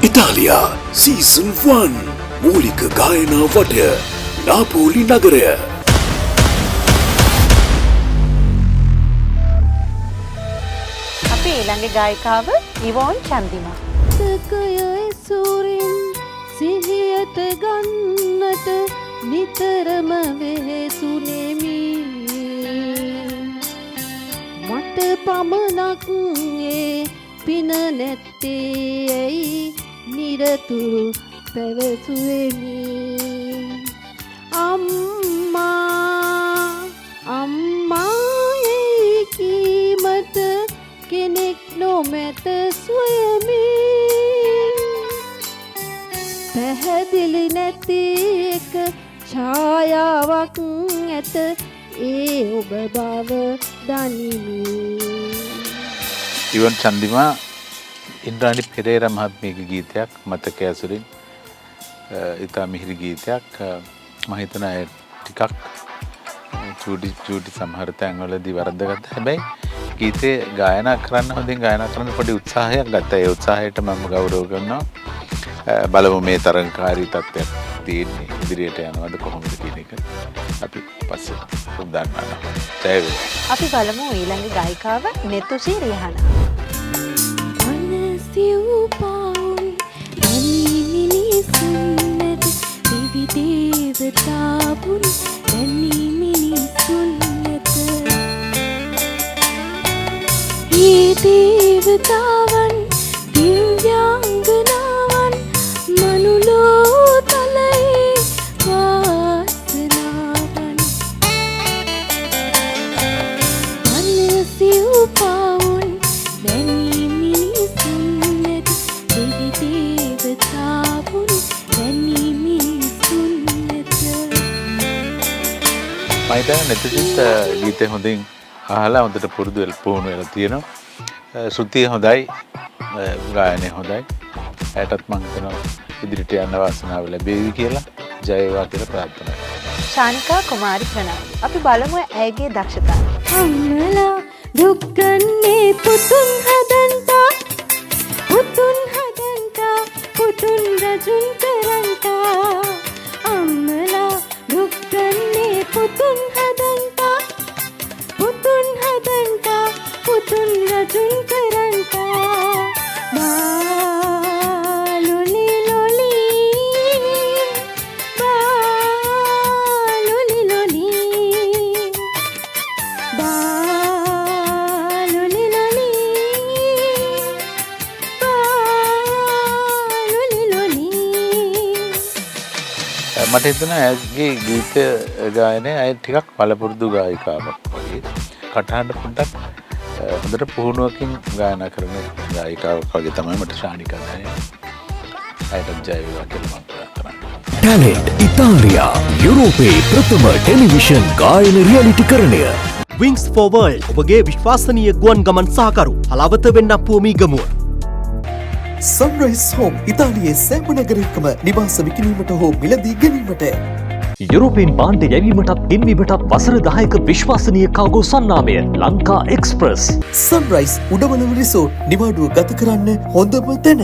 ඉතාලියා season 1 මූලික ගායනා වටය නාපෝලි නගරය. අපේ ඊළඟ ගායිකාව ඉවෝන් චන්දිමා. තකයයි සූරින් සිහියට ගන්නට නිතරම වෙහෙසුනෙමි. මට පමණක් ඒ පින නැත්තේ ඇයි නිරතුරු පැවසුවෙමි. අම්මායි කීමට කෙනෙක් නොමැත සොයමි. පැහැදිලි නැති එක ඡායාවක් ඇත ඒ ඔබ බව දනිමි. ඉවන් චන්දිමා ඉන්ද්‍රාණි පෙරේරා මහත්මියගේ ගීතයක් මතක ඇසුරින් ඉතා මිහිරි ගීතයක්. මම හිතන අය ටිකක් චූටි සමහර තැන්වලදී වරද්දගත්තා. හැබැයි ගීතේ ගායනා කරන්න හොඳින් ගායනා කරන්න පොඩි උත්සාහයක් ගත්තා. ඒ උත්සාහයට මම ගෞරව කරනවා. බලමු මේ තරංකාරී තත්ත්වයක් තියෙන්නේ ඉදිරියට යනවද කොහොමද කියන එක අපි පස්සේ උදාහරණ ගන්න. අපි බලමු ඊළඟ ගායිකාව නෙතුෂි රිහාන. අනසිව් පාවුන් දැනි මිනිසුන්ට දිවි දේවතාවුන් දැනි මිනිසුන්ට ඒ දේවතාවන් දිව්‍යාංගනාවන් මනුලෝ තලයේ වාසනාවන් අනසිව් පාවුන් දැනි මිනිසුන්ට දිවි දේවතාවුන් දැනි මිනිසුන්ට. මම හිතන්නේ නෙතුෂිත් ගීතේ හොඳින් අහලා හොඳට පුරුදු වෙලා තියෙනවා. ශ්‍රුතිය හොඳයි, ගායනය හොඳයි. ඇයටත් මම හිතනවා ඉදිරියට යන්න වාසනාව ලැබේවි කියලා. ජය වේවා කියලා ප්‍රාර්ථනා කරනවා. ශානිකා කුමාරි ප්‍රනාන්දු. අපි බලමු ඇයගේ දක්ෂතාවය. අම්මලා දුක් ගන්නේ පුතුන් හදන්තා, පුතුන් හදන්තා, පුතුන් රජුන් කරන්තා. අම්මලා දුක් ගන්නේ පුතුන් හදන්තා, පුතුන් හදන්තා, පුතුන් රජුන් කරන්තා. බාලුලි ලොලි බාලුලි ලොලි බාලුලි ලොලි බාලුලි ලොලි. මට හිතෙනවා ඇයගේ ගීත ගායනය අය ටිකක් පළපුරුදු ගායිකාවක් වගේ. කටහඬ පොඩ්ඩක් හොඳට පුහුණුවකින් ගායනා කරන ගායිකාවක් වගේ තමයි මට ශානිකා දැනෙන්නේ. අයටත් ජය වේවා කියලා මම ප්‍රාර්ථනා කරනවා. ටැලන්ට් ඉතාලියා යුරෝපයේ ප්‍රථම ටෙලිවිෂන් ගායන රියැලිටිකරණය. Wings for World ඔබගේ විශ්වාසනීය ගුවන් ගමන් සහකරු හලාවත වෙන්නප්පුව මීගමුව. සන්රයිස් හෝම් ඉතාලියේ සෑම නගරයකම නිවාස විකිණීමට හෝ මිලදී ගැනීමට. යුරෝපීන් භාණ්ඩ යැවීමටත් ගෙන්වීමටත් වසර 10ක විශ්වාසනීය කාගෝ සන්නාමය ලංකා එක්ස්ප්‍රස්. සන්රයිස් උඩවලව රිසෝට් නිවාඩුව ගත කරන්න හොඳම තැන.